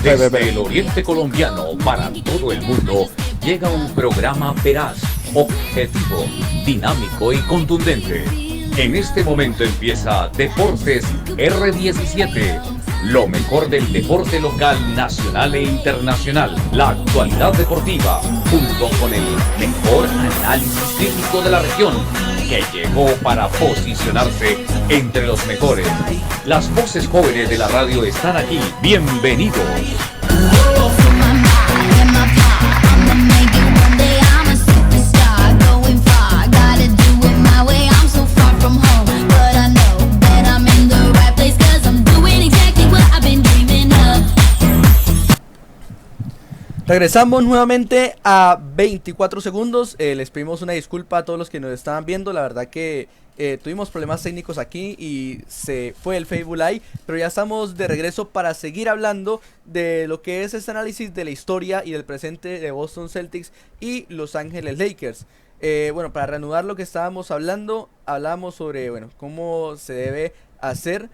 Desde el oriente colombiano para todo el mundo llega un programa veraz, objetivo, dinámico y contundente. En este momento empieza Deportes R17, lo mejor del deporte local, nacional e internacional. La actualidad deportiva, junto con el mejor análisis crítico de la región, que llegó para posicionarse entre los mejores. Las voces jóvenes de la radio están aquí. Bienvenidos. Regresamos nuevamente a 24 segundos. Les pedimos una disculpa a todos los que nos estaban viendo. La verdad que tuvimos problemas técnicos aquí y se fue el Facebook Live. Pero ya estamos de regreso para seguir hablando de lo que es este análisis de la historia y del presente de Boston Celtics y Los Ángeles Lakers. Bueno, para reanudar lo que estábamos hablando, hablamos sobre cómo se debe hacer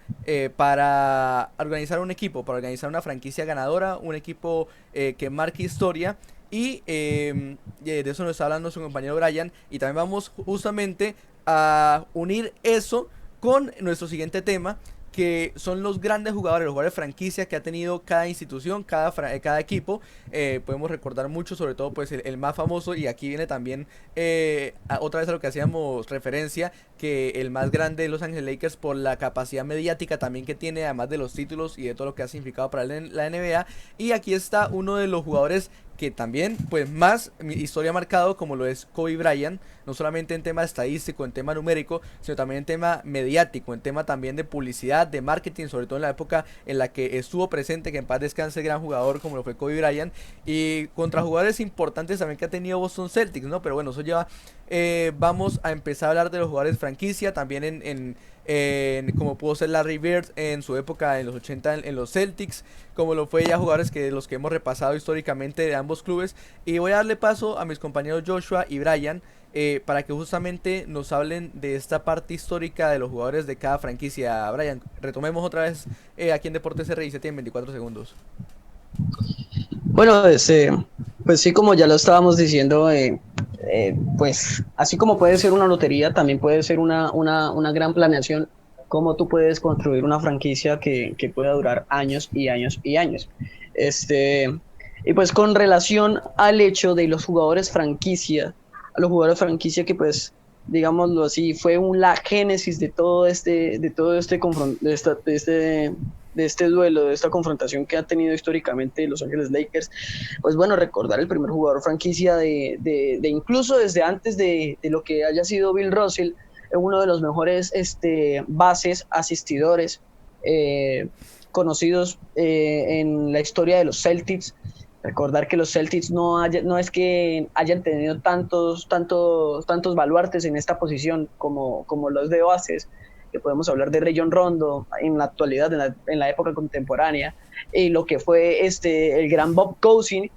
para organizar un equipo, para organizar una franquicia ganadora, un equipo que marque historia. Y de eso nos está hablando su compañero Brian. Y también vamos justamente a unir eso con nuestro siguiente tema, que son los grandes jugadores, los jugadores franquicia que ha tenido cada institución, cada equipo. Podemos recordar mucho, sobre todo pues el más famoso, y aquí viene también otra vez a lo que hacíamos referencia, que el más grande de Los Ángeles Lakers por la capacidad mediática también que tiene, además de los títulos y de todo lo que ha significado para la NBA. Y aquí está uno de los jugadores que también pues más historia ha marcado, como lo es Kobe Bryant, no solamente en tema estadístico, en tema numérico, sino también en tema mediático, en tema también de publicidad, de marketing, sobre todo en la época en la que estuvo presente, que en paz descanse el gran jugador como lo fue Kobe Bryant, y contra jugadores importantes también que ha tenido Boston Celtics, ¿no? Pero bueno, eso lleva, vamos a empezar a hablar de los jugadores franquicia, también en como pudo ser Larry Bird en su época en los 80 en los Celtics, como lo fue ya jugadores que los que hemos repasado históricamente de ambos clubes. Y voy a darle paso a mis compañeros Joshua y Brian para que justamente nos hablen de esta parte histórica de los jugadores de cada franquicia. Brian, retomemos otra vez aquí en Deportes R17 en 24 segundos. Bueno, pues sí, como ya lo estábamos diciendo, pues así como puede ser una lotería, también puede ser una gran planeación, cómo tú puedes construir una franquicia que pueda durar años y años y años. Y pues con relación al hecho de los jugadores franquicia, a los jugadores franquicia que pues, digámoslo así, fue la génesis de todo este duelo, de esta confrontación que ha tenido históricamente Los Ángeles Lakers. Pues bueno, recordar el primer jugador franquicia de incluso desde antes de lo que haya sido Bill Russell, uno de los mejores bases, asistidores conocidos en la historia de los Celtics. Recordar que los Celtics no es que hayan tenido tantos baluartes en esta posición como los de bases, que podemos hablar de Rajon Rondo en la actualidad, en la época contemporánea, y lo que fue el gran Bob Cousy,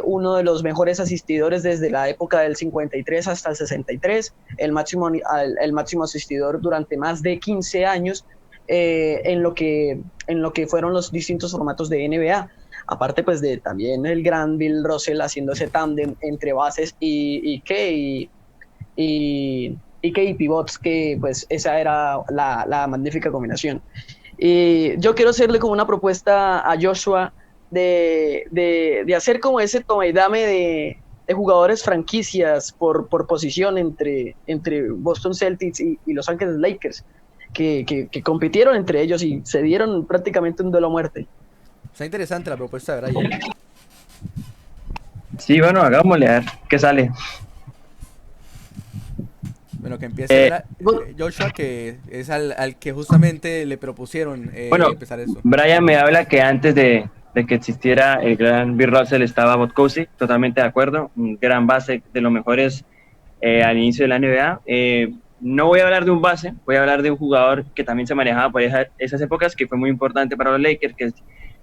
uno de los mejores asistidores desde la época del 53 hasta el 63, el máximo asistidor durante más de 15 años en lo que fueron los distintos formatos de NBA. Aparte pues de también el gran Bill Russell haciendo ese tándem entre bases y pivots, que pues esa era la magnífica combinación. Y yo quiero hacerle como una propuesta a Joshua de hacer como ese toma y dame de jugadores franquicias por posición entre Boston Celtics y Los Ángeles Lakers, que compitieron entre ellos y se dieron prácticamente un duelo a muerte. Está interesante la propuesta de Brian. Sí, bueno, hagámosle a ver qué sale. Bueno, que empiece Joshua, que es al que justamente le propusieron empezar eso. Brian me habla que antes de que existiera el gran Bill Russell estaba Bob Cousy, totalmente de acuerdo, un gran base de los mejores al inicio de la NBA. No voy a hablar de un base, voy a hablar de un jugador que también se manejaba por esas épocas, que fue muy importante para los Lakers, que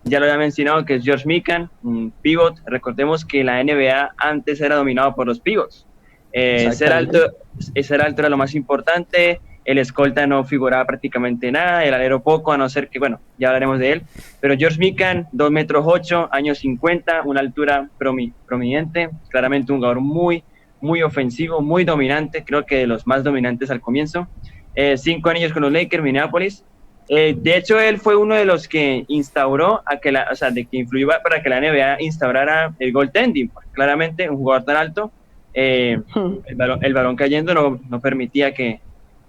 ya lo había mencionado, que es George Mikan, un pivot. Recordemos que la NBA antes era dominado por los pivots. Ser alto era lo más importante, el escolta no figuraba prácticamente nada, el alero poco, a no ser que, bueno, ya hablaremos de él, pero George Mikan, 2 metros 8, años 50, una altura prominente, claramente un jugador muy ofensivo, muy dominante, creo que de los más dominantes al comienzo, 5 anillos con los Lakers, Minneapolis. De hecho, él fue uno de los que instauró de que influyó para que la NBA instaurara el goaltending. Claramente, un jugador tan alto, el balón cayendo no permitía que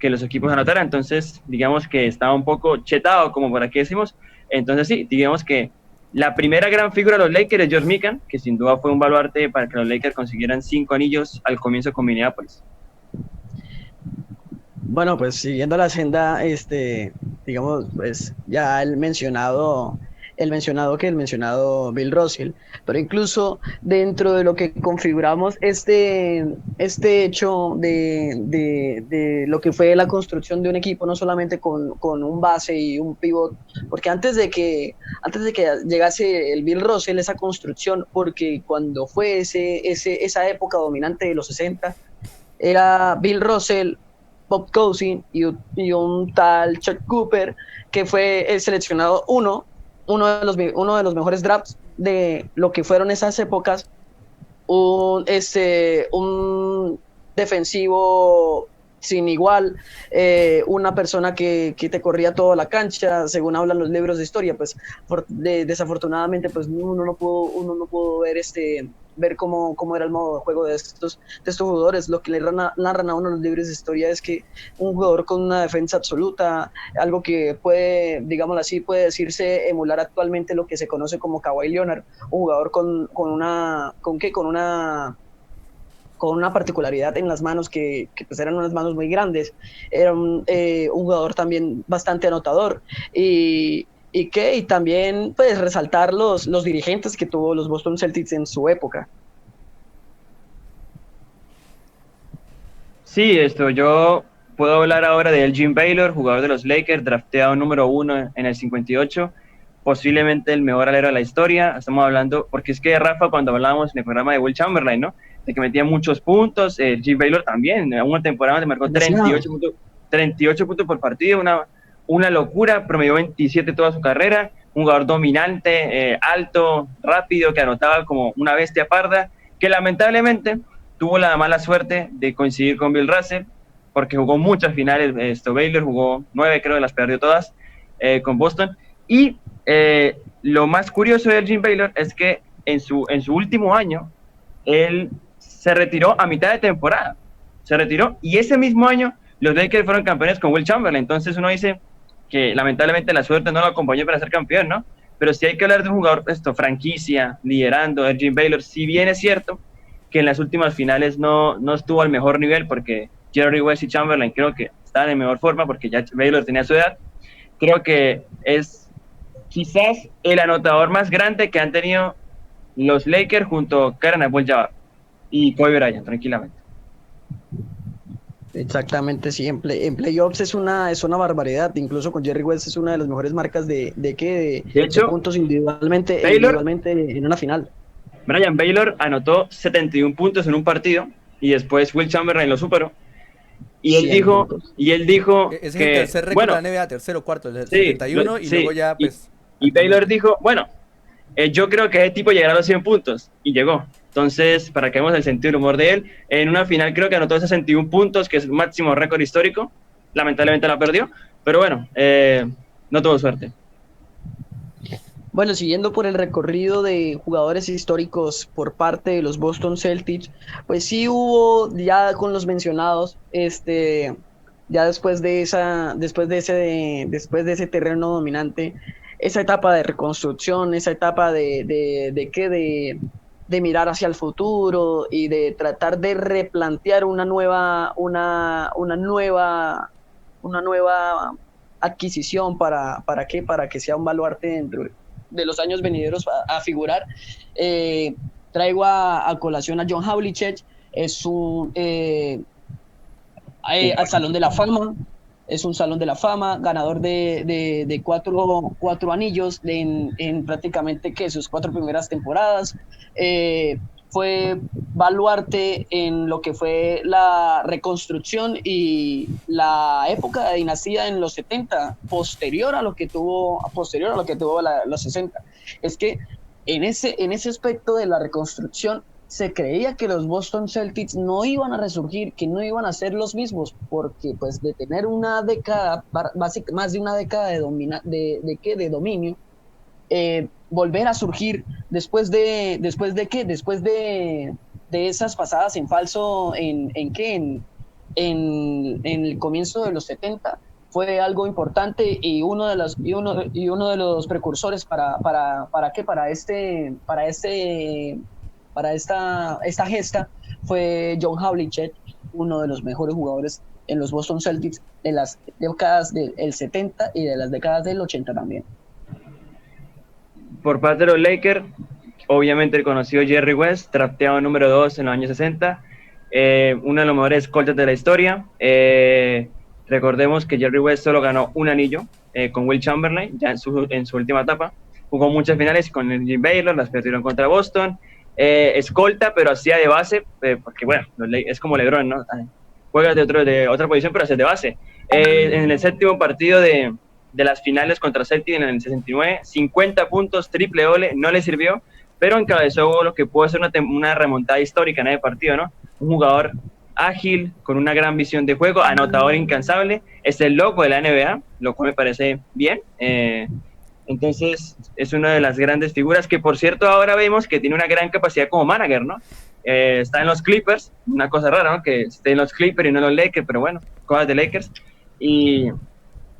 los equipos anotaran. Entonces, digamos que estaba un poco chetado, como por aquí decimos. Entonces, sí, digamos que la primera gran figura de los Lakers es George Mikan, que sin duda fue un baluarte para que los Lakers consiguieran 5 anillos al comienzo con Minneapolis. Bueno, pues siguiendo la senda, digamos, pues ya el mencionado Bill Russell, pero incluso dentro de lo que configuramos este hecho de lo que fue la construcción de un equipo, no solamente con un base y un pivot, porque antes de que llegase el Bill Russell, esa construcción, porque cuando fue esa época dominante de los 60, era Bill Russell, Bob Cousy y un tal Chuck Cooper, que fue el seleccionado uno de los mejores drafts de lo que fueron esas épocas, un defensivo sin igual, una persona que te corría toda la cancha, según hablan los libros de historia. Pues desafortunadamente pues uno no pudo ver cómo era el modo de juego de estos jugadores. Lo que le narran a uno los libros de historia es que un jugador con una defensa absoluta, algo que puede, digámoslo así, puede decirse emular actualmente lo que se conoce como Kawhi Leonard, un jugador con una particularidad en las manos que pues eran unas manos muy grandes. Era un jugador también bastante anotador y también pues resaltar los dirigentes que tuvo los Boston Celtics en su época. Sí, yo puedo hablar ahora de Elgin Baylor, jugador de los Lakers, drafteado número 1 en el 58, posiblemente el mejor alero de la historia. Estamos hablando, porque es que Rafa, cuando hablábamos en el programa de Will Chamberlain, ¿no?, de que metía muchos puntos, Elgin Baylor también, en una temporada se marcó 38 puntos por partido, una locura, promedió 27 toda su carrera, un jugador dominante, alto, rápido, que anotaba como una bestia parda, que lamentablemente tuvo la mala suerte de coincidir con Bill Russell, porque jugó muchas finales. Baylor jugó 9, creo que las perdió todas, con Boston. Y lo más curioso de Elgin Baylor es que en su último año, él se retiró a mitad de temporada. Se retiró, y ese mismo año los Lakers fueron campeones con Will Chamberlain. Entonces uno dice que lamentablemente la suerte no lo acompañó para ser campeón, ¿no? Pero sí hay que hablar de un jugador franquicia, liderando, Elgin Baylor. Si bien es cierto que en las últimas finales no estuvo al mejor nivel, porque Jerry West y Chamberlain creo que estaban en mejor forma, porque ya Baylor tenía su edad. Creo que es quizás el anotador más grande que han tenido los Lakers junto a Kareem Abdul-Jabbar y Kobe Bryant, tranquilamente. Exactamente, sí, en playoffs es una barbaridad. Incluso con Jerry West es una de las mejores marcas de puntos individualmente en una final. Brian Baylor anotó 71 puntos en un partido y después Will Chamberlain lo superó. Y él dijo es que el tercer récord de la NBA, tercero, cuarto, el 71, y luego ya pues... Y Baylor dijo, yo creo que ese tipo llegará a los 100 puntos, y llegó. Entonces, para que veamos el sentido del humor de él, en una final creo que anotó 61 puntos, que es el máximo récord histórico. Lamentablemente la perdió, pero bueno, no tuvo suerte. Bueno, siguiendo por el recorrido de jugadores históricos por parte de los Boston Celtics, pues sí hubo, ya con los mencionados, ya después de ese terreno dominante, esa etapa de reconstrucción, esa etapa de mirar hacia el futuro y de tratar de replantear una nueva adquisición para que sea un baluarte dentro de los años venideros a figurar. Traigo a colación a John Havlicek. Es al Salón de la Fama. Es un Salón de la Fama, ganador de cuatro anillos en prácticamente sus 4 primeras temporadas. fue baluarte en lo que fue la reconstrucción y la época de dinastía en los 70, posterior a lo que tuvo los 60. Es que en ese aspecto de la reconstrucción se creía que los Boston Celtics no iban a resurgir, que no iban a ser los mismos, porque pues de tener una década, más de una década de dominio, volver a surgir después de esas pasadas en falso en el comienzo de los 70 fue algo importante y uno de los precursores para esta gesta fue John Havlicek, uno de los mejores jugadores en los Boston Celtics de las décadas del 70 y de las décadas del 80 también. Por parte de los Lakers, obviamente el conocido Jerry West, drafteado número 2 en los años 60, uno de los mejores escoltas de la historia. Recordemos que Jerry West solo ganó un anillo con Will Chamberlain, ya en su última etapa. Jugó muchas finales con el Jim Baylor, las perdieron contra Boston. Escolta, pero hacía de base, porque bueno, es como LeBron, ¿no? Juega de otra posición, pero hace de base. En el séptimo partido de las finales contra Celtic en el 69, 50 puntos, triple doble, no le sirvió, pero encabezó lo que puede ser una remontada histórica en ese partido, ¿no? Un jugador ágil, con una gran visión de juego, anotador incansable, es el loco de la NBA, lo cual me parece bien. Entonces es una de las grandes figuras que, por cierto, ahora vemos que tiene una gran capacidad como manager, ¿no? Está en los Clippers, una cosa rara, ¿no? Que esté en los Clippers y no en los Lakers, pero bueno, cosas de Lakers, y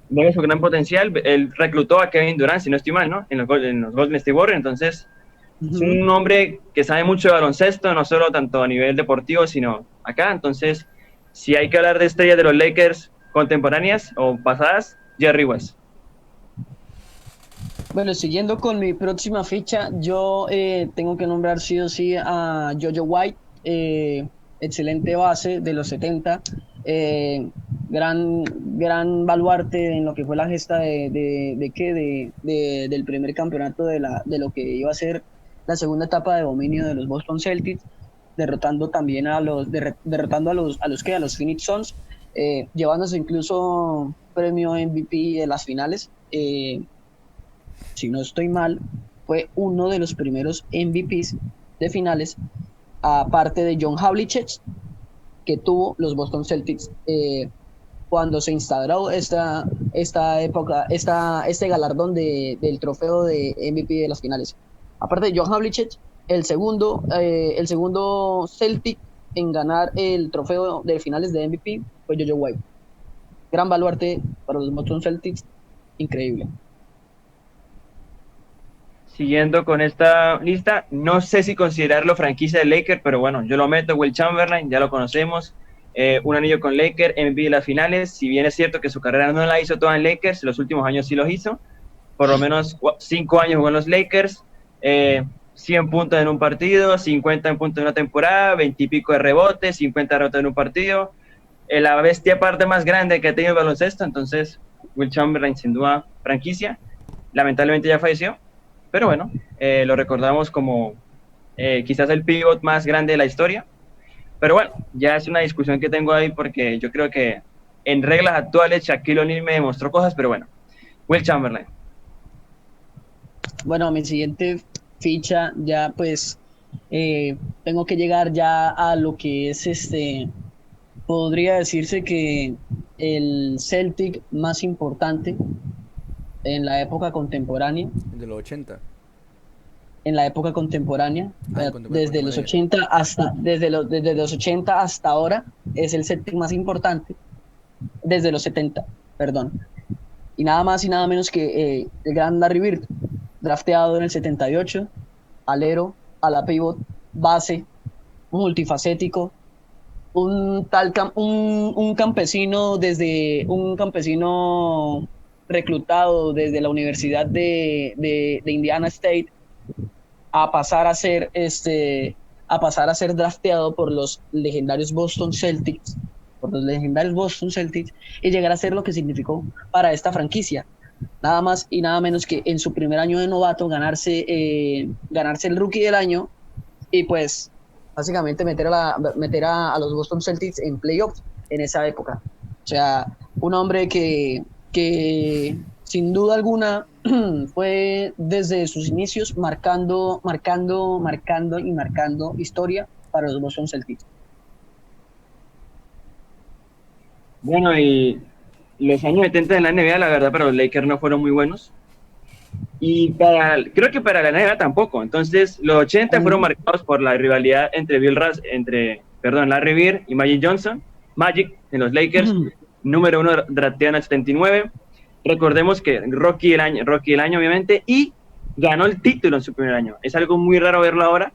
ve su gran potencial. Él reclutó a Kevin Durant, si no estoy mal, ¿no? En los Golden State Warriors, entonces es un hombre que sabe mucho de baloncesto, no solo tanto a nivel deportivo, sino acá. Entonces, si hay que hablar de estrellas de los Lakers contemporáneas o pasadas, Jerry West. Bueno, siguiendo con mi próxima ficha, yo tengo que nombrar sí o sí a Jojo White, excelente base de los 70, gran baluarte en lo que fue la gesta del primer campeonato de lo que iba a ser la segunda etapa de dominio de los Boston Celtics, derrotando también a los Phoenix Suns, llevándose incluso premio MVP de las finales. Si no estoy mal, fue uno de los primeros MVPs de finales, aparte de John Havlicek, que tuvo los Boston Celtics cuando se instauró esta época, este galardón del trofeo de MVP de las finales. Aparte de John Havlicek, el segundo Celtic en ganar el trofeo de finales de MVP fue Jojo White. Gran baluarte para los Boston Celtics, increíble. Siguiendo con esta lista, no sé si considerarlo franquicia de Lakers, pero bueno, yo lo meto. Will Chamberlain, ya lo conocemos, un anillo con Lakers, MVP de las finales. Si bien es cierto que su carrera no la hizo toda en Lakers, los últimos años sí los hizo, por lo menos 5 años jugó en los Lakers, 100 puntos en un partido, 50 puntos en una temporada, 20 y pico de rebotes, 50 rebotes en un partido, la bestia parte más grande que ha tenido el baloncesto. Entonces Will Chamberlain sin duda franquicia, lamentablemente ya falleció, pero bueno, lo recordamos como quizás el pivot más grande de la historia. Pero bueno, ya es una discusión que tengo ahí, porque yo creo que en reglas actuales Shaquille O'Neal me demostró cosas, pero bueno, Will Chamberlain. Bueno, mi siguiente ficha ya pues tengo que llegar ya a lo que es podría decirse que el Celtic más importante en la época contemporánea. De los 80. En la época contemporánea, desde los 80 hasta ahora, es el Celtic más importante, desde los 70, perdón. Y nada más y nada menos que el gran Larry Bird, drafteado en el 78, alero, ala pivot, base, multifacético, un campesino reclutado desde la Universidad de Indiana State a pasar a ser drafteado por los legendarios Boston Celtics, y llegar a ser lo que significó para esta franquicia. Nada más y nada menos que en su primer año de novato ganarse el Rookie del Año, y pues básicamente meter a los Boston Celtics en playoffs en esa época. O sea, un hombre que sin duda alguna fue desde sus inicios marcando historia para los Boston Celtics. Bueno, y los años 70 de la NBA, la verdad, para los Lakers no fueron muy buenos. Y creo que para la NBA tampoco. Entonces, los 80 fueron marcados por la rivalidad entre Larry Bird y Magic Johnson. Magic en los Lakers, número 1 drafteado en el 79. Recordemos que Rocky el año obviamente, y ganó el título en su primer año. Es algo muy raro verlo ahora.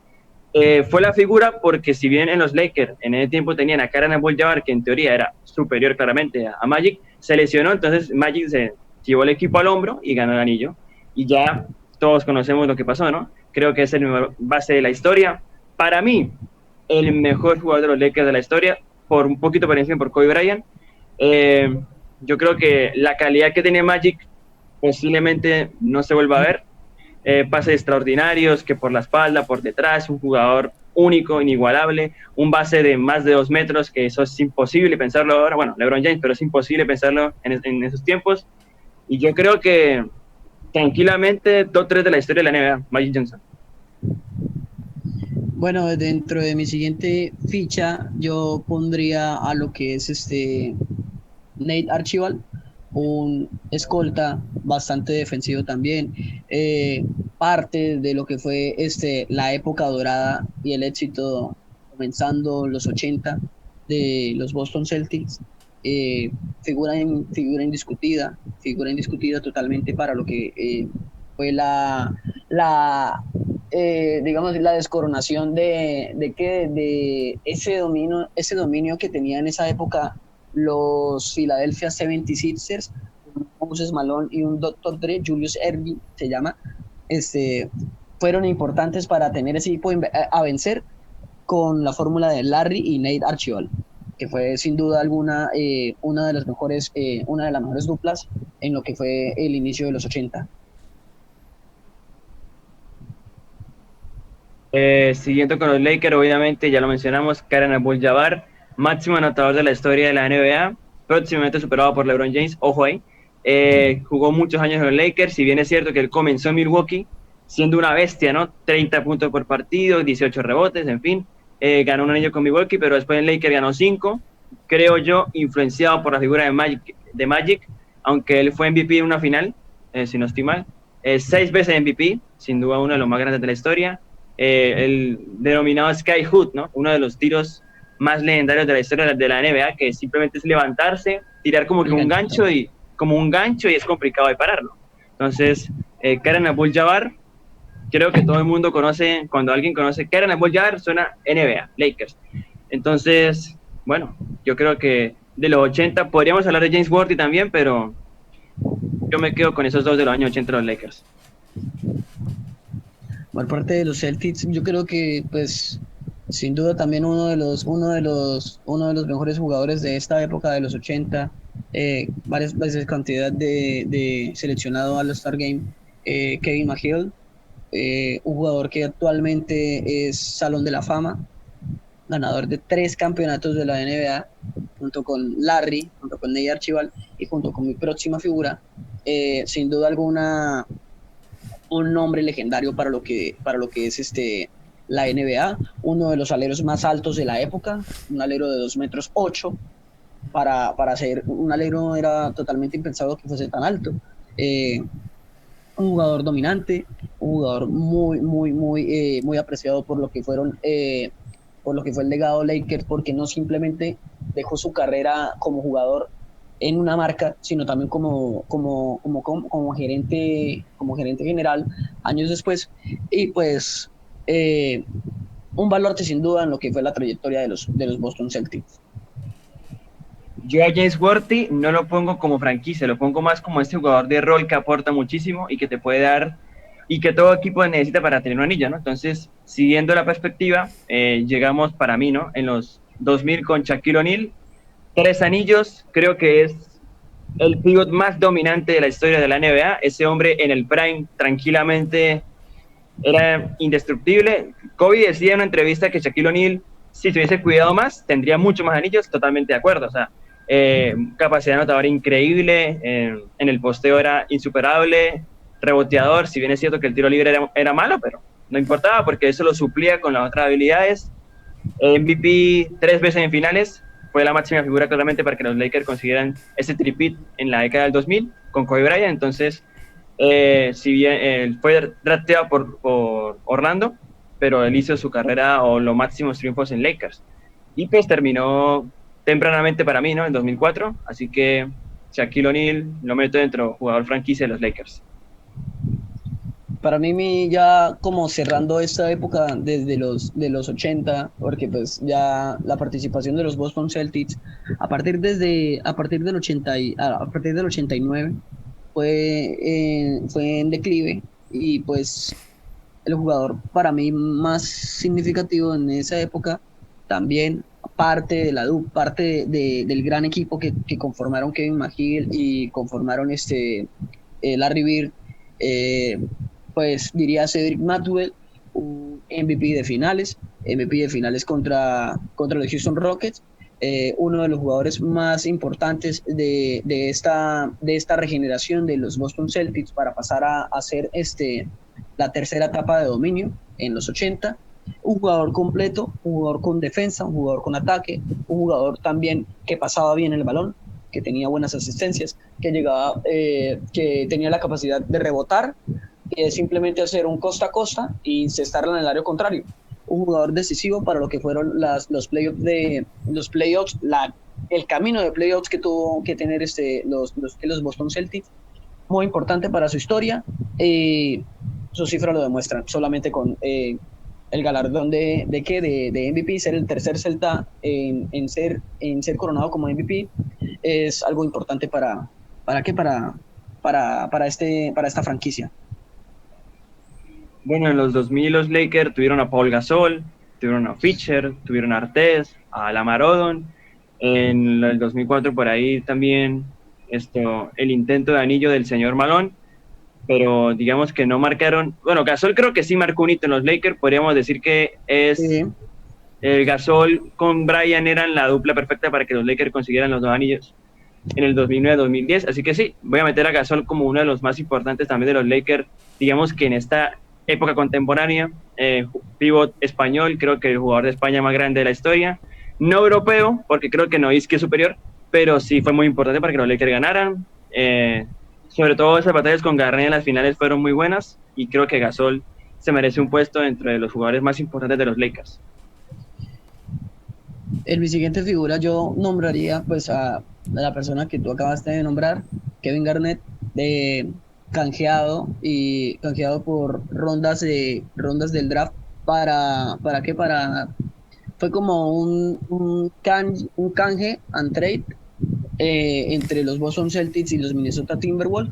Fue la figura porque si bien en los Lakers en ese tiempo tenían a Kareem Abdul-Jabbar, que en teoría era superior claramente a Magic, se lesionó, entonces Magic se llevó el equipo al hombro y ganó el anillo. Y ya todos conocemos lo que pasó, ¿no? Creo que es el mejor base de la historia. Para mí, el mejor jugador de los Lakers de la historia, por un poquito por encima por Kobe Bryant. Yo creo que la calidad que tenía Magic posiblemente no se vuelva a ver. Pases extraordinarios, que por la espalda, por detrás, un jugador único, inigualable, un base de más de 2 metros, que eso es imposible pensarlo ahora. Bueno, LeBron James, pero es imposible pensarlo en esos tiempos. Y yo creo que tranquilamente top 3 de la historia de la NBA, Magic Johnson. Bueno, dentro de mi siguiente ficha yo pondría a lo que es Nate Archibald, un escolta bastante defensivo también, parte de lo que fue la época dorada y el éxito comenzando los 80 de los Boston Celtics. Figura indiscutida totalmente para lo que fue digamos la descoronación de ese dominio que tenía en esa época los Philadelphia 76ers, Moses Malone y un Dr. Dre, Julius Erving se llama, fueron importantes para tener ese equipo a vencer con la fórmula de Larry y Nate Archibald, que fue sin duda alguna una de las mejores duplas en lo que fue el inicio de los 80. Siguiendo con los Lakers, obviamente ya lo mencionamos, Kareem Abdul-Jabbar, máximo anotador de la historia de la NBA, próximamente superado por LeBron James, ojo ahí. Jugó muchos años en los Lakers, si bien es cierto que él comenzó en Milwaukee siendo una bestia, ¿no? 30 puntos por partido, 18 rebotes, en fin. Ganó un anillo con Milwaukee, pero después en Lakers ganó 5, creo yo, influenciado por la figura de Magic, aunque él fue MVP en una final, si no estoy mal. 6 veces MVP, sin duda uno de los más grandes de la historia. El denominado Sky Hook, ¿no? Uno de los tiros más legendarios de la historia de la NBA, que simplemente es levantarse, tirar como un gancho y es complicado de pararlo. Entonces, Kareem Abdul-Jabbar, creo que todo el mundo conoce, cuando alguien conoce Kareem Abdul-Jabbar suena NBA, Lakers. Entonces, bueno, yo creo que de los 80 podríamos hablar de James Worthy también, pero yo me quedo con esos dos de los años 80 de los Lakers. Por parte de los Celtics, yo creo que, pues, sin duda también uno de los mejores jugadores de esta época de los 80, varias veces cantidad de seleccionado al All-Star Game, Kevin McHale, un jugador que actualmente es Salón de la Fama, ganador de 3 campeonatos de la NBA, junto con Larry, junto con Nate Archibald y junto con mi próxima figura, sin duda alguna un nombre legendario para lo que es la NBA, uno de los aleros más altos de la época, un alero de 2 metros 8, para ser un alero era totalmente impensado que fuese tan alto. Un jugador dominante, un jugador muy apreciado por lo que fue el legado Lakers, porque no simplemente dejó su carrera como jugador en una marca, sino también como gerente general años después, y pues un baluarte sin duda en lo que fue la trayectoria de los Boston Celtics. Yo a James Worthy no lo pongo como franquicia, lo pongo más como este jugador de rol que aporta muchísimo y que te puede dar, y que todo equipo necesita para tener un anillo, ¿no? Entonces, siguiendo la perspectiva, llegamos para mí, ¿no? En los 2000 con Shaquille O'Neal, 3 anillos, creo que es el pivot más dominante de la historia de la NBA, ese hombre en el prime tranquilamente era indestructible. Kobe decía en una entrevista que Shaquille O'Neal, si se hubiese cuidado más, tendría mucho más anillos, totalmente de acuerdo. O sea, capacidad anotadora increíble, en el posteo era insuperable, reboteador, si bien es cierto que el tiro libre era malo, pero no importaba porque eso lo suplía con las otras habilidades. MVP 3 veces en finales, fue la máxima figura claramente para que los Lakers consiguieran ese tripit en la década del 2000 con Kobe Bryant. Entonces, si bien fue drafteado por Orlando, pero él hizo su carrera o los máximos triunfos en Lakers. Y pues terminó tempranamente para mí, ¿no? En 2004, así que Shaquille O'Neal lo meto dentro, jugador franquicia de los Lakers. Para mí ya como cerrando esta época desde los 80, porque pues ya la participación de los Boston Celtics a partir del 89 fue en declive, y pues el jugador para mí más significativo en esa época, también parte del gran equipo que conformaron Kevin McHale y conformaron Larry Bird, pues diría Cedric Maxwell, un MVP de finales contra los Houston Rockets, uno de los jugadores más importantes de esta regeneración de los Boston Celtics para pasar a hacer la tercera etapa de dominio en los 80. Un jugador completo, un jugador con defensa, un jugador con ataque, un jugador también que pasaba bien el balón, que tenía buenas asistencias, que tenía la capacidad de rebotar y de simplemente hacer un costa a costa y encestarla en el área contrario. Un jugador decisivo para lo que fueron los playoffs, el camino de playoffs que tuvo que tener los Boston Celtics, muy importante para su historia. Sus cifras lo demuestran, solamente con el galardón de MVP, ser el tercer Celta en ser coronado como MVP, es algo importante para esta franquicia. Bueno, en los 2000 los Lakers tuvieron a Paul Gasol, tuvieron a Fischer, tuvieron a Artés, a Lamar Odom. En el 2004 por ahí también el intento de anillo del señor Malone, pero digamos que no marcaron. Bueno, Gasol creo que sí marcó un hito en los Lakers, podríamos decir que Sí. El Gasol con Bryant eran la dupla perfecta para que los Lakers consiguieran los 2 anillos en el 2009-2010, así que sí, voy a meter a Gasol como uno de los más importantes también de los Lakers, digamos que en esta época contemporánea, pívot español, creo que el jugador de España más grande de la historia, no europeo, porque creo que Nowitzki es superior, pero sí fue muy importante para que los Lakers ganaran. Sobre todo esas batallas con Garnett en las finales fueron muy buenas, y creo que Gasol se merece un puesto entre los jugadores más importantes de los Lakers. En mi siguiente figura yo nombraría pues a la persona que tú acabaste de nombrar, Kevin Garnett, canjeado por rondas del draft fue como un canje and trade entre los Boston Celtics y los Minnesota Timberwolves.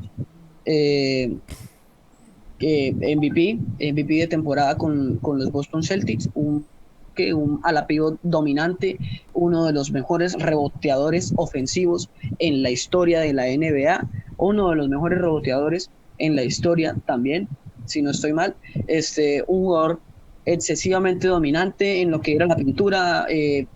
MVP de temporada con los Boston Celtics, un ala pivot dominante, uno de los mejores reboteadores ofensivos en la historia de la NBA, uno de los mejores reboteadores en la historia también, si no estoy mal, un jugador excesivamente dominante en lo que era la pintura,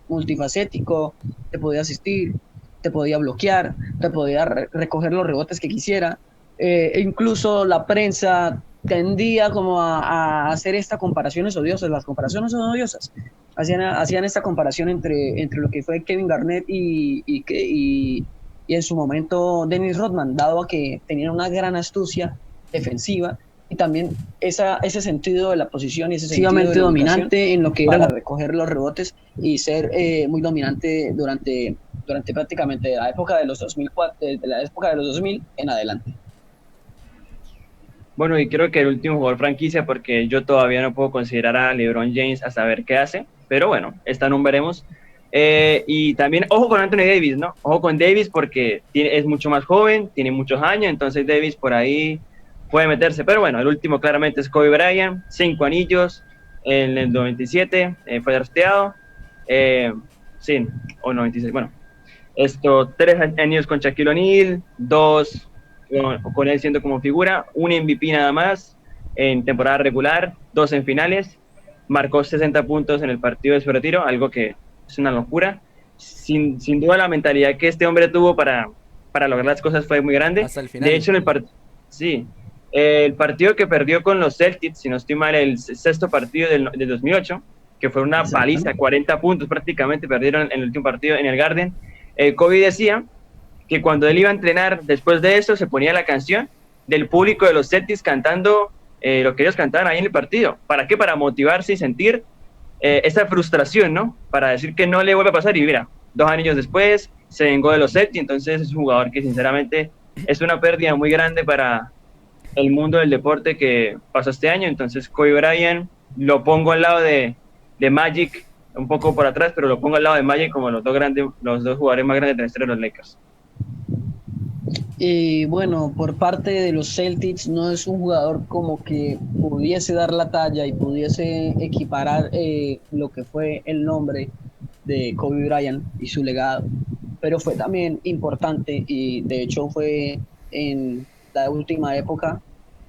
multifacético, te podía asistir, te podía bloquear, te podía recoger los rebotes que quisiera, e incluso la prensa tendía como a hacer estas comparaciones odiosas. Las comparaciones son odiosas. Hacían esta comparación entre lo que fue Kevin Garnett y en su momento Dennis Rodman, dado a que tenían una gran astucia defensiva y también ese sentido de la posición y ese sentido de dominante en lo que era recoger los rebotes y ser muy dominante durante prácticamente la época de los 2004, de la época de los 2000 en adelante. Bueno, y creo que el último jugador franquicia, porque yo todavía no puedo considerar a LeBron James a saber qué hace, pero bueno, esta no veremos. Y también, ojo con Anthony Davis, ¿no? Ojo con Davis porque es mucho más joven, tiene muchos años, entonces Davis por ahí puede meterse. Pero bueno, el último claramente es Kobe Bryant, 5 anillos, en el 97 fue drafteado, sí, o 96, bueno. 3 años con Shaquille O'Neal, 2 con él siendo como figura, un MVP nada más, en temporada regular, 2 en finales, marcó 60 puntos en el partido de su retiro, algo que es una locura. Sin duda la mentalidad que este hombre tuvo para lograr las cosas fue muy grande. Hasta el final. De hecho, sí, el partido que perdió con los Celtics, si no estoy mal, el sexto partido del 2008, que fue una paliza, 40 puntos prácticamente, perdieron en el último partido en el Garden. Kobe decía que cuando él iba a entrenar después de eso, se ponía la canción del público de los Celtics cantando lo que ellos cantaban ahí en el partido. ¿Para qué? Para motivarse y sentir esa frustración, ¿no? Para decir que no le vuelve a pasar. Y mira, 2 años después se vengó de los Celtics, entonces es un jugador que sinceramente es una pérdida muy grande para el mundo del deporte que pasó este año. Entonces Kobe Bryant lo pongo al lado de Magic, un poco por atrás, pero lo pongo al lado de Magic como los dos jugadores más grandes de la historia de los Lakers. Y bueno, por parte de los Celtics no es un jugador como que pudiese dar la talla y pudiese equiparar lo que fue el nombre de Kobe Bryant y su legado, pero fue también importante y de hecho fue en la última época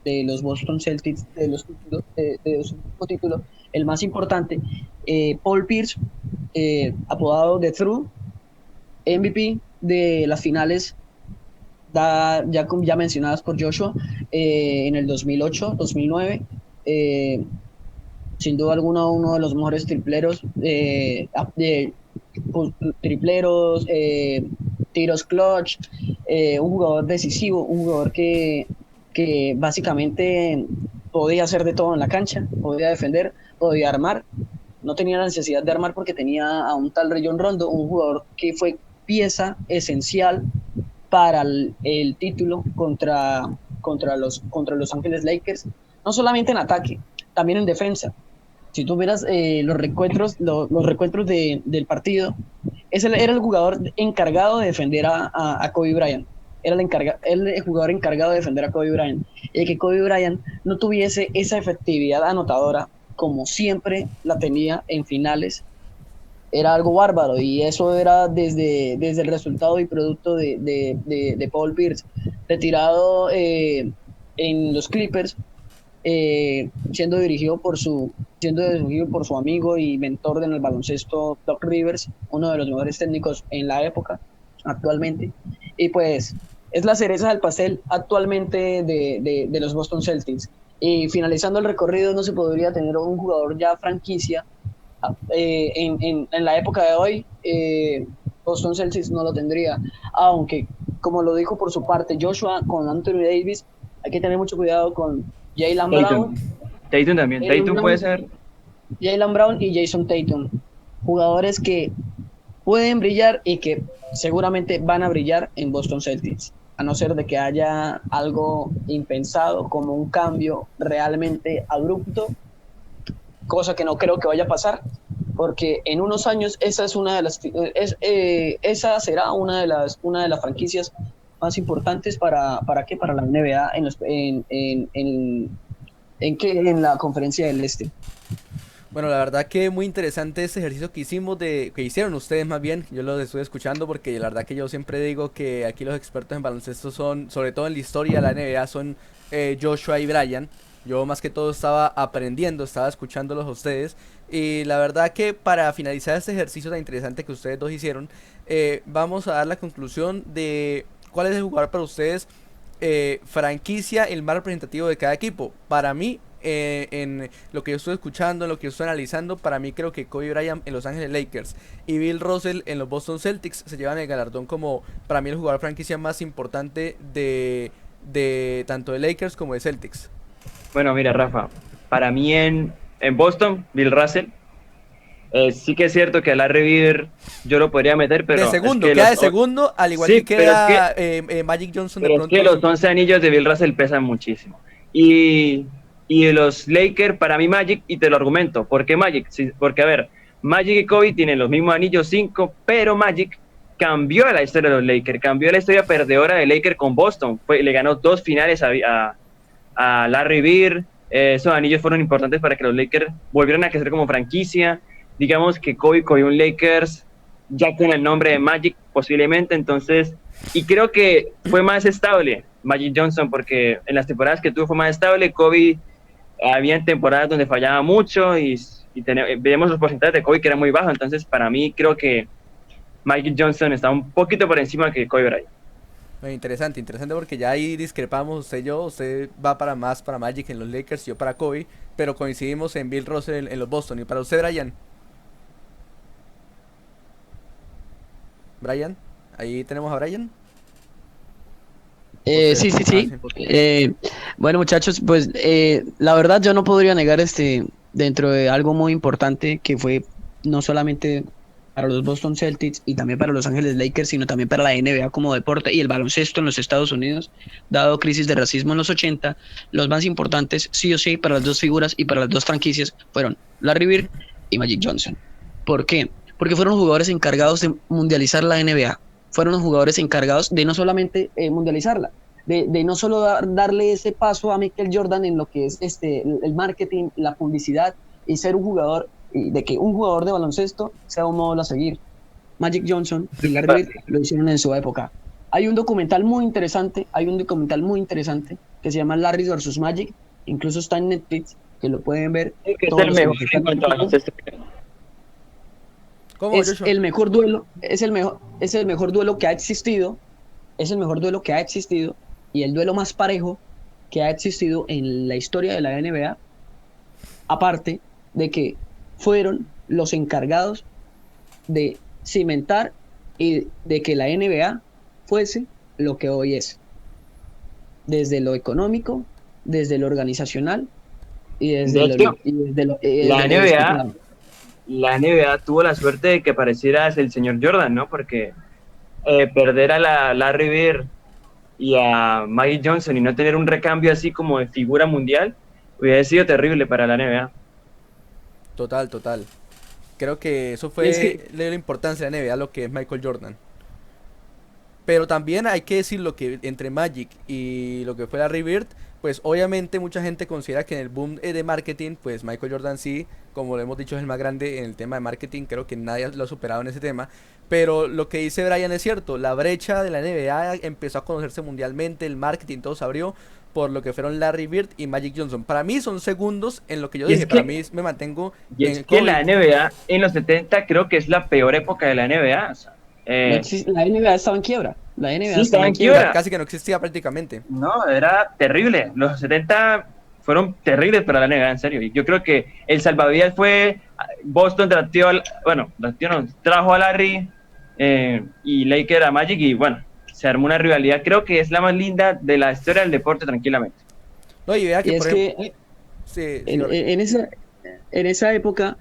de los Boston Celtics, de los últimos títulos, el más importante. Paul Pierce, apodado The True, MVP de las finales ya mencionadas por Joshua, en el 2008, 2009, sin duda alguna uno de los mejores tripleros, tiros clutch, un jugador decisivo, un jugador que básicamente podía hacer de todo en la cancha, podía defender, podía armar, no tenía la necesidad de armar porque tenía a un tal Rajon Rondo, un jugador que fue pieza esencial para el título contra los Ángeles Lakers, no solamente en ataque, también en defensa. Si tú vieras los recuentos del partido, era el jugador encargado de defender a Kobe Bryant. Era el jugador encargado de defender a Kobe Bryant. Y que Kobe Bryant no tuviese esa efectividad anotadora como siempre la tenía en finales, era algo bárbaro, y eso era desde el resultado y producto de Paul Pierce, retirado en los Clippers, siendo dirigido por su amigo y mentor en el baloncesto, Doc Rivers, uno de los mejores técnicos en la época actualmente, y pues es la cereza del pastel actualmente de los Boston Celtics. Y finalizando el recorrido, no se podría tener un jugador ya franquicia en la época de hoy. Boston Celtics no lo tendría, aunque como lo dijo por su parte Joshua con Anthony Davis, hay que tener mucho cuidado con Jaylen Brown. Tatum también, Tatum puede ser. Jaylen Brown y Jason Tatum, jugadores que pueden brillar y que seguramente van a brillar en Boston Celtics, a no ser de que haya algo impensado como un cambio realmente abrupto, cosa que no creo que vaya a pasar, porque en unos años esa será una de las franquicias más importantes para la NBA en la Conferencia del Este. Bueno, la verdad que muy interesante este ejercicio que hicieron ustedes más bien. Yo lo estuve escuchando porque la verdad que yo siempre digo que aquí los expertos en baloncesto son, sobre todo en la historia de la NBA, son Joshua y Brian. Yo más que todo estaba aprendiendo, estaba escuchándolos a ustedes. Y la verdad que para finalizar este ejercicio tan interesante que ustedes dos hicieron, vamos a dar la conclusión de cuál es el jugador para ustedes, franquicia, el más representativo de cada equipo. Para mí, en lo que yo estoy escuchando, en lo que yo estoy analizando, para mí creo que Kobe Bryant en Los Ángeles Lakers y Bill Russell en los Boston Celtics se llevan el galardón como, para mí, el jugador franquicia más importante de tanto de Lakers como de Celtics. Bueno, mira, Rafa, para mí en Boston, Bill Russell, sí que es cierto que a Larry Bird yo lo podría meter, pero de segundo, es que queda de segundo, al igual sí, que queda Magic Johnson de pero pronto. Es que los 11 anillos de Bill Russell pesan muchísimo. Y de los Lakers, para mí Magic, y te lo argumento, ¿por qué Magic? Sí, porque, a ver, Magic y Kobe tienen los mismos anillos, 5, pero Magic cambió la historia de los Lakers, cambió la historia perdedora de Lakers con Boston, le ganó 2 finales a Larry Bird. Esos anillos fueron importantes para que los Lakers volvieran a crecer como franquicia. Digamos que Kobe cogió un Lakers ya con el nombre de Magic posiblemente, entonces, y creo que fue más estable Magic Johnson, porque en las temporadas que tuvo fue más estable. Kobe había temporadas donde fallaba mucho veíamos los porcentajes de Kobe que eran muy bajos, entonces para mí creo que Magic Johnson está un poquito por encima que Kobe Bryant. Interesante, interesante porque ya ahí discrepamos usted y yo. Usted va para más para Magic en los Lakers y yo para Kobe, pero coincidimos en Bill Russell en los Boston. ¿Y para usted, Brian? Brian, ahí tenemos a Brian. Sí, sí, Ah, sí. sí. Bueno, muchachos, pues la verdad yo no podría negar dentro de algo muy importante que fue no solamente para los Boston Celtics y también para Los Ángeles Lakers, sino también para la NBA como deporte y el baloncesto en los Estados Unidos, dado crisis de racismo en los 80, los más importantes, sí o sí, para las dos figuras y para las dos franquicias fueron Larry Bird y Magic Johnson. ¿Por qué? Porque fueron los jugadores encargados de mundializar la NBA. Fueron los jugadores encargados de no solamente mundializarla, de no solo darle ese paso a Michael Jordan en lo que es el marketing, la publicidad y ser un jugador, y de que un jugador de baloncesto sea un modelo a seguir. Magic Johnson y Larry Bird lo hicieron en su época. Hay un documental muy interesante, que se llama Larry vs. Magic, incluso está en Netflix, que lo pueden ver. Que es el mejor en cuanto a baloncesto. ¿Cómo, Es Joshua? el mejor duelo, es el mejor duelo que ha existido, y el duelo más parejo que ha existido en la historia de la NBA, aparte de que fueron los encargados de cimentar y de que la NBA fuese lo que hoy es, desde lo económico, desde lo organizacional y desde De hecho, la NBA desportivo. la NBA tuvo la suerte de que aparecieras el señor Jordan, ¿no? Porque perder a Larry Bird y a Magic Johnson y no tener un recambio así como de figura mundial hubiera sido terrible para la NBA. Total, total. Creo que eso Es fue que- de la importancia de la NBA, lo que es Michael Jordan. Pero también hay que decir lo que entre Magic y lo que fue Larry Bird, pues obviamente mucha gente considera que en el boom de marketing, pues Michael Jordan sí, como lo hemos dicho, es el más grande en el tema de marketing. Creo que nadie lo ha superado en ese tema. Pero lo que dice Brian es cierto, la brecha de la NBA empezó a conocerse mundialmente, el marketing todo se abrió por lo que fueron Larry Bird y Magic Johnson. Para mí son segundos en lo que yo Y es dije, que- para mí me mantengo Y es en que Kobe. la NBA en los 70 creo que es la peor época de la NBA. O sea, La NBA estaba en quiebra. La NBA Sí, estaba en estaba en quiebra. Casi que no existía prácticamente. no, era terrible. Los 70 fueron terribles para la NBA, en serio. Y yo creo que el salvavidas fue Boston trajo a Larry y Lakers a Magic y bueno, se armó una rivalidad. Creo que es la más linda de la historia del deporte, tranquilamente. No, y vea Y que es por que ejemplo, sí, en, en esa época,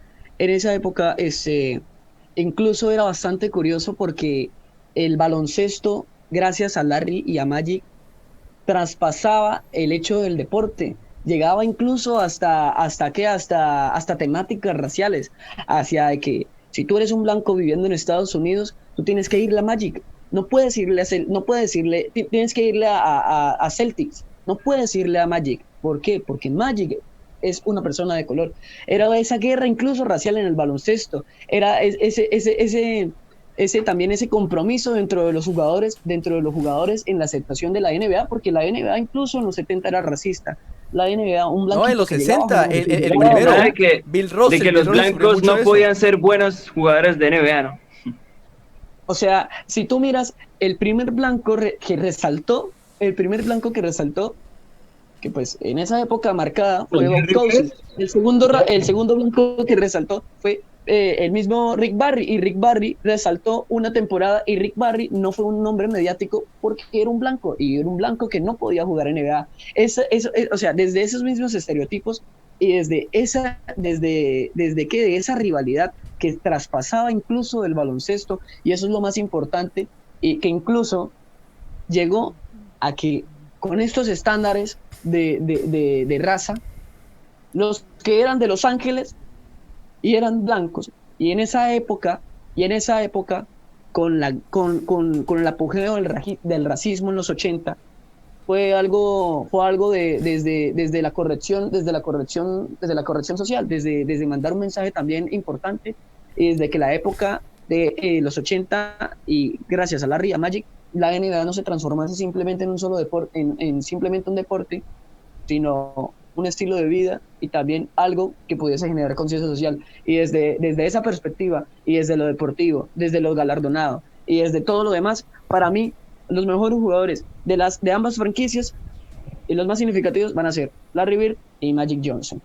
incluso era bastante curioso porque el baloncesto, gracias a Larry y a Magic, traspasaba el hecho del deporte. Llegaba incluso hasta temáticas raciales, hacia de que si tú eres un blanco viviendo en Estados Unidos, tú tienes que irle a Magic. No puedes irle tienes que irle a Celtics. No puedes irle a Magic. ¿Por qué? Porque Magic es una persona de color. Era esa guerra incluso racial en el baloncesto. Era también ese compromiso dentro de los jugadores en la aceptación de la NBA, porque la NBA incluso en los 70 era racista. La NBA, un blanquito no, en los que llegaba 60, jugando el fútbol, primero, De que los blancos no podían ser buenos jugadores de NBA, ¿no? O sea, si tú miras el primer blanco que resaltó, que pues en esa época marcada fue Bob Cousy. El segundo blanco que resaltó fue el mismo Rick Barry, y Rick Barry resaltó una temporada, y Rick Barry no fue un nombre mediático porque era un blanco, y era un blanco que no podía jugar en NBA. O sea, desde esos mismos estereotipos y desde esa rivalidad que traspasaba incluso el baloncesto, y eso es lo más importante, y que incluso llegó a que con estos estándares de raza, los que eran de Los Ángeles y eran blancos, y en esa época con el apogeo del racismo en los 80, fue algo desde la corrección social, desde mandar un mensaje también importante, y desde que la época de los 80, y gracias a Larry y a Magic, la NBA no se transformase simplemente en un solo deporte, en simplemente un deporte, sino un estilo de vida y también algo que pudiese generar conciencia social. Y desde esa perspectiva, y desde lo deportivo, desde lo galardonado, y desde todo lo demás, para mí, los mejores jugadores de ambas franquicias y los más significativos van a ser Larry Bird y Magic Johnson.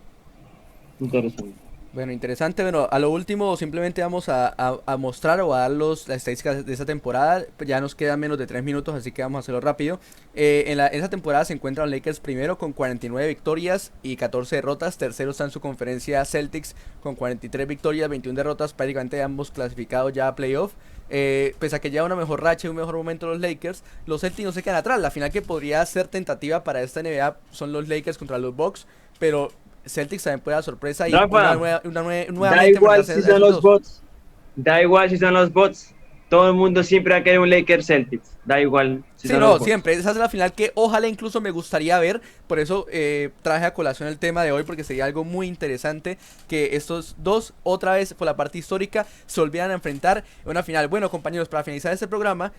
Interesante. Bueno, interesante. Bueno, a lo último simplemente vamos a mostrar o a dar las estadísticas de esta temporada. Ya nos quedan menos de 3 minutos, así que vamos a hacerlo rápido. En esa temporada se encuentran los Lakers primero con 49 victorias y 14 derrotas. Tercero está en su conferencia Celtics con 43 victorias, 21 derrotas, prácticamente ambos clasificados ya a playoff. Pese a que lleva una mejor racha y un mejor momento los Lakers, los Celtics no se quedan atrás. La final que podría ser tentativa para esta NBA son los Lakers contra los Bucks, pero Celtics también puede dar sorpresa y Rafa, nuevamente da igual si son los bots, da igual si son los bots, todo el mundo siempre va a querer un Lakers Celtics, da igual si Sí, son no, los bots. siempre, esa es la final que ojalá incluso me gustaría ver, por eso traje a colación el tema de hoy, porque sería algo muy interesante que estos dos, otra vez por la parte histórica, se volvieran a enfrentar en una final. Bueno, compañeros, para finalizar este programa,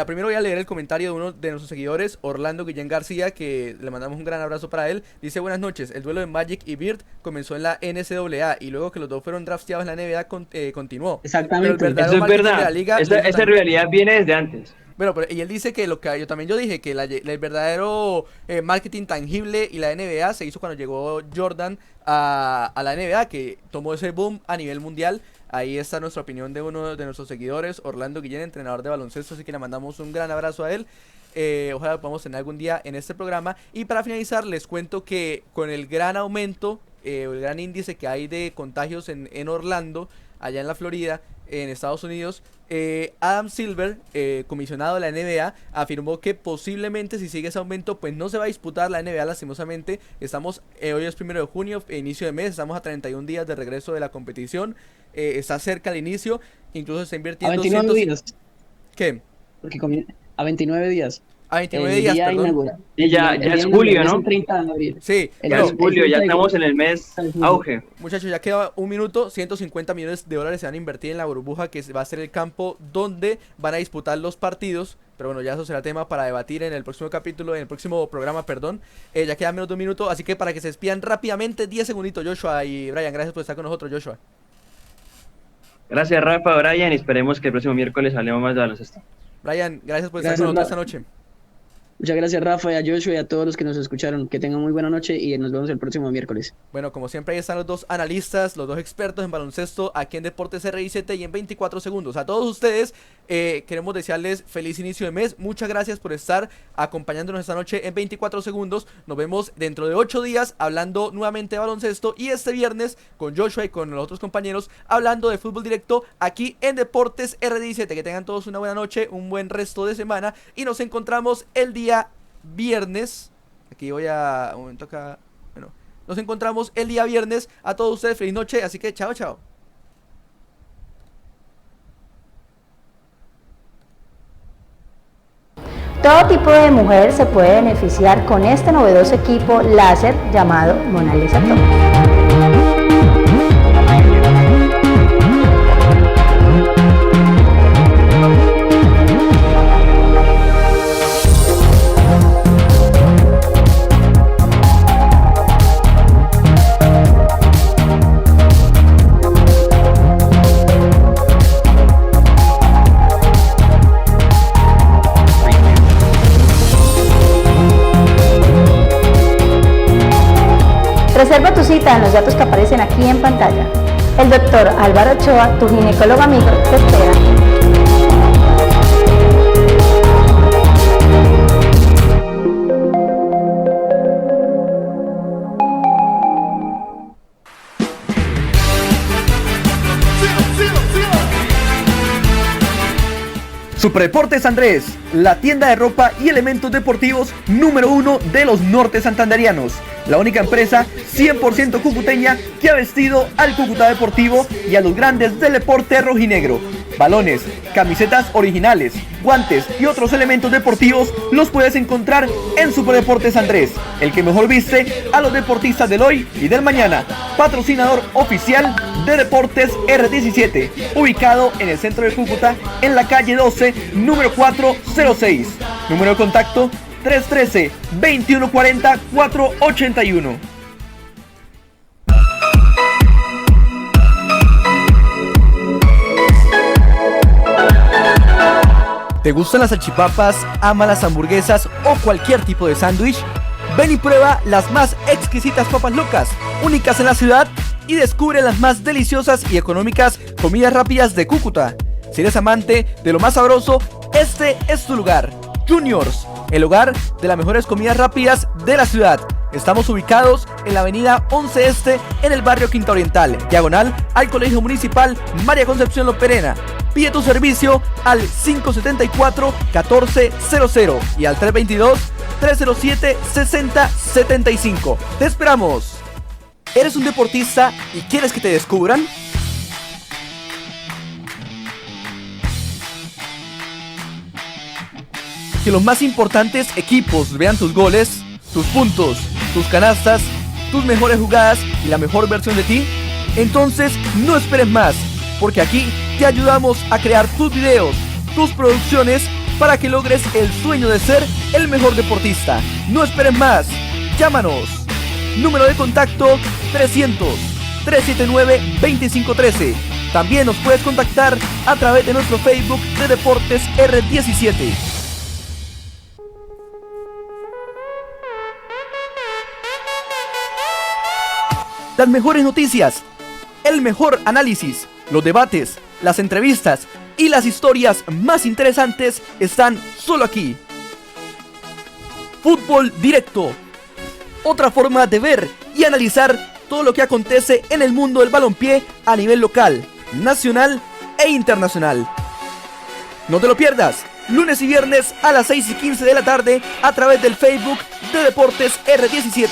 primero voy a leer el comentario de uno de nuestros seguidores, Orlando Guillén García, que le mandamos un gran abrazo para él. Dice: buenas noches, el duelo de Magic y Bird comenzó en la NCAA y luego que los dos fueron drafteados en la NBA continuó. Exactamente. Pero el Eso es marketing de la verdad, liga esa rivalidad viene desde antes. Bueno, y él dice que lo que yo dije, que el verdadero marketing tangible y la NBA se hizo cuando llegó Jordan a la NBA, que tomó ese boom a nivel mundial. Ahí está nuestra opinión de uno de nuestros seguidores, Orlando Guillén, entrenador de baloncesto, así que le mandamos un gran abrazo a él. Ojalá lo podamos tener algún día en este programa. Y para finalizar, les cuento que con el gran aumento, el gran índice que hay de contagios en Orlando, allá en la Florida, en Estados Unidos, Adam Silver, comisionado de la NBA, afirmó que posiblemente si sigue ese aumento pues no se va a disputar la NBA lastimosamente. Estamos, hoy es 1 de junio, inicio de mes, estamos a 31 días de regreso de la competición, está cerca el inicio, incluso se está A invirtiendo 29 días. ¿Qué? Porque a 29 días. A 29 El días, día perdón. inaugural. Y ya El es día julio, inaugural es ¿no? el 30 de abril. Sí, Ya bueno, es julio, ya estamos en el mes auge. muchachos, ya queda un minuto. 150 millones de dólares se van a invertir en la burbuja, que va a ser el campo donde van a disputar los partidos. Pero bueno, ya eso será tema para debatir en el próximo capítulo, en el próximo programa, perdón. Ya queda menos de un minuto, así que para que se despidan rápidamente, 10 segunditos, Joshua y Brian. Gracias por estar con nosotros, Joshua. Gracias, Rafa, Brian, y esperemos que el próximo miércoles hablemos más de baloncesto. Brian, gracias por estar Gracias, con nosotros esta Rafa. noche. Muchas gracias, Rafa, y a Joshua y a todos los que nos escucharon. Que tengan muy buena noche y nos vemos el próximo miércoles. Bueno, como siempre, ahí están los dos analistas, los dos expertos en baloncesto aquí en Deportes RI7 y en 24 segundos. A todos ustedes queremos desearles feliz inicio de mes. Muchas gracias por estar acompañándonos esta noche en 24 segundos. Nos vemos dentro de 8 días hablando nuevamente de baloncesto y este viernes con Joshua y con los otros compañeros hablando de fútbol directo aquí en Deportes RI7. Que tengan todos una buena noche, un buen resto de semana y nos encontramos el día viernes. Aquí voy a un momento acá. Bueno, nos encontramos el día viernes. A todos ustedes feliz noche, así que chao, chao. Todo tipo de mujer se puede beneficiar con este novedoso equipo láser llamado Mona Lisa Top. Reserva tu cita en los datos que aparecen aquí en pantalla. El doctor Álvaro Ochoa, tu ginecólogo amigo, te espera. Superdeportes Andrés, la tienda de ropa y elementos deportivos número 1 de los norte santanderianos. La única empresa 100% cucuteña que ha vestido al Cúcuta Deportivo y a los grandes del deporte rojinegro. Balones, camisetas originales, guantes y otros elementos deportivos los puedes encontrar en Superdeportes Andrés, el que mejor viste a los deportistas del hoy y del mañana. Patrocinador oficial de Deportes R17, ubicado en el centro de Cúcuta, en la calle 12, número 406. Número de contacto 313-2140-481. ¿Te gustan las salchipapas, amas las hamburguesas o cualquier tipo de sándwich? Ven y prueba las más exquisitas papas locas, únicas en la ciudad, y descubre las más deliciosas y económicas comidas rápidas de Cúcuta. Si eres amante de lo más sabroso, este es tu lugar. Juniors, el hogar de las mejores comidas rápidas de la ciudad. Estamos ubicados en la avenida 11 Este, en el barrio Quinta Oriental, diagonal al Colegio Municipal María Concepción Loperena. Pide tu servicio al 574-1400 y al 322-307-6075. ¡Te esperamos! ¿Eres un deportista y quieres que te descubran? Que los más importantes equipos vean tus goles, tus puntos, tus canastas, tus mejores jugadas y la mejor versión de ti. Entonces no esperes más, porque aquí te ayudamos a crear tus videos, tus producciones, para que logres el sueño de ser el mejor deportista. No esperes más, llámanos. Número de contacto 300-379-2513. También nos puedes contactar a través de nuestro Facebook de Deportes R17. Las mejores noticias, el mejor análisis, los debates, las entrevistas y las historias más interesantes están solo aquí. Fútbol Directo, otra forma de ver y analizar todo lo que acontece en el mundo del balompié a nivel local, nacional e internacional. No te lo pierdas, lunes y viernes a las 6:15 de la tarde a través del Facebook de Deportes R17.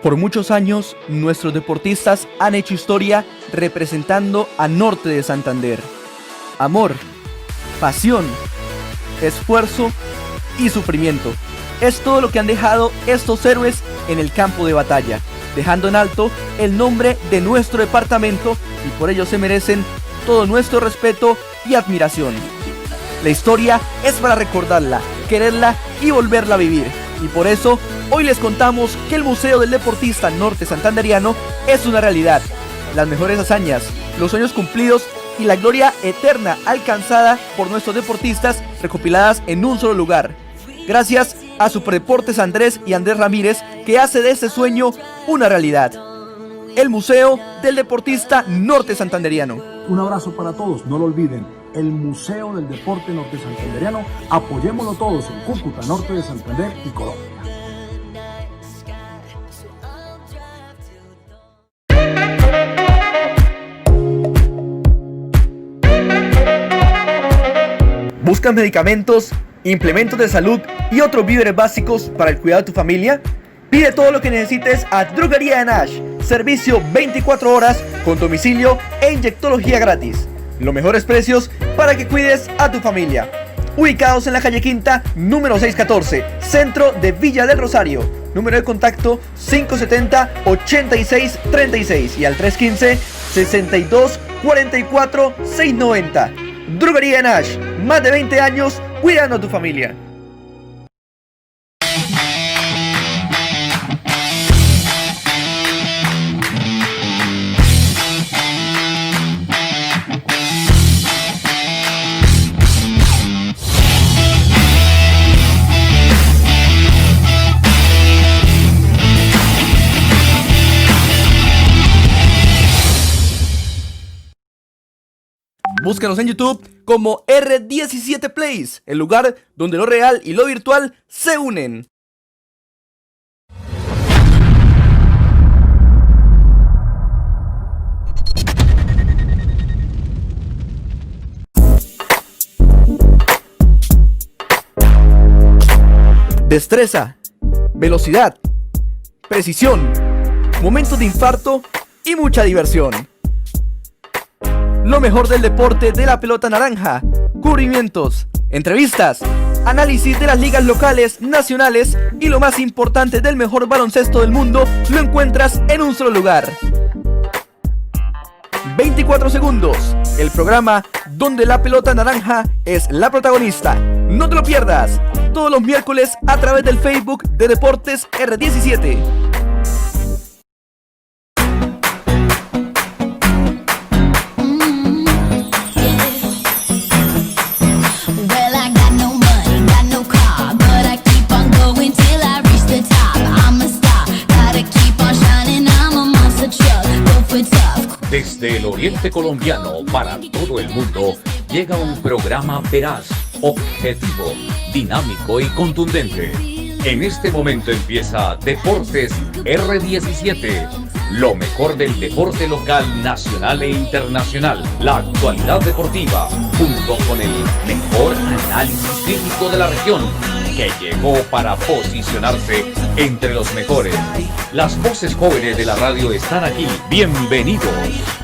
Por muchos años, nuestros deportistas han hecho historia representando a Norte de Santander. Amor, pasión, esfuerzo y sufrimiento. Es todo lo que han dejado estos héroes en el campo de batalla, dejando en alto el nombre de nuestro departamento, y por ello se merecen todo nuestro respeto y admiración. La historia es para recordarla, quererla y volverla a vivir. Y por eso, hoy les contamos que el Museo del Deportista Norte Santanderiano es una realidad. Las mejores hazañas, los sueños cumplidos y la gloria eterna alcanzada por nuestros deportistas recopiladas en un solo lugar. Gracias a Superdeportes Andrés y Andrés Ramírez, que hace de este sueño una realidad. El Museo del Deportista Norte Santanderiano. Un abrazo para todos, no lo olviden. El Museo del Deporte Norte Santanderiano, apoyémoslo todos en Cúcuta, Norte de Santander y Colombia. ¿Buscas medicamentos, implementos de salud y otros víveres básicos para el cuidado de tu familia? Pide todo lo que necesites a Droguería de Nash. Servicio 24 horas con domicilio e inyectología gratis. Los mejores precios para que cuides a tu familia. Ubicados en la calle Quinta, número 614, centro de Villa del Rosario. Número de contacto 570-8636 y al 315-6244-690. Droguería Nash, más de 20 años cuidando a tu familia. Búscanos en YouTube como R17 Plays, el lugar donde lo real y lo virtual se unen. Destreza, velocidad, precisión, momentos de infarto y mucha diversión. Lo mejor del deporte de la pelota naranja, cubrimientos, entrevistas, análisis de las ligas locales, nacionales y lo más importante del mejor baloncesto del mundo lo encuentras en un solo lugar. 24 segundos, el programa donde la pelota naranja es la protagonista. No te lo pierdas, todos los miércoles a través del Facebook de Deportes R17. Desde el oriente colombiano para todo el mundo llega un programa veraz, objetivo, dinámico y contundente. En este momento empieza Deportes R17, lo mejor del deporte local, nacional e internacional, la actualidad deportiva, junto con el mejor análisis crítico de la región, que llegó para posicionarse entre los mejores. Las voces jóvenes de la radio están aquí. Bienvenidos.